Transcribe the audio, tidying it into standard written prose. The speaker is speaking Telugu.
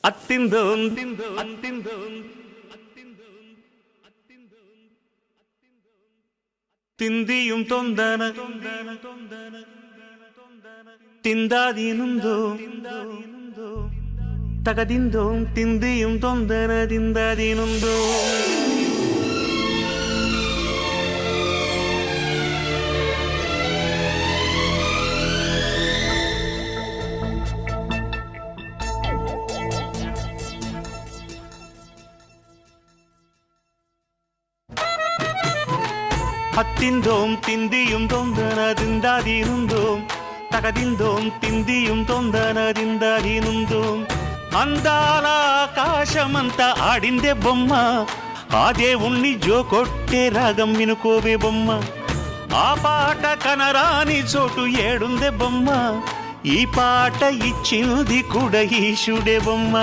అత్తిందో తిందిയും తొందన తిందాదీనుందో తగదిందో తిందిയും తొందన తిందాదీనుందో అత్తిందోం తిందిയും తొందన తిందాదీనుందోం తగదిందోం తిందిയും తొందన తిందాదీనుందోం అందాల ఆకాశమంతా ఆడిందే బొమ్మ ఆ దేవుణ్ణి జోకొట్టే రాగం వినుకోవే బొమ్మ ఆ పాట కనరాని చోటు ఏడుందే బొమ్మ ఈ పాట ఇచ్చింది కూడా ఈశుడే బొమ్మ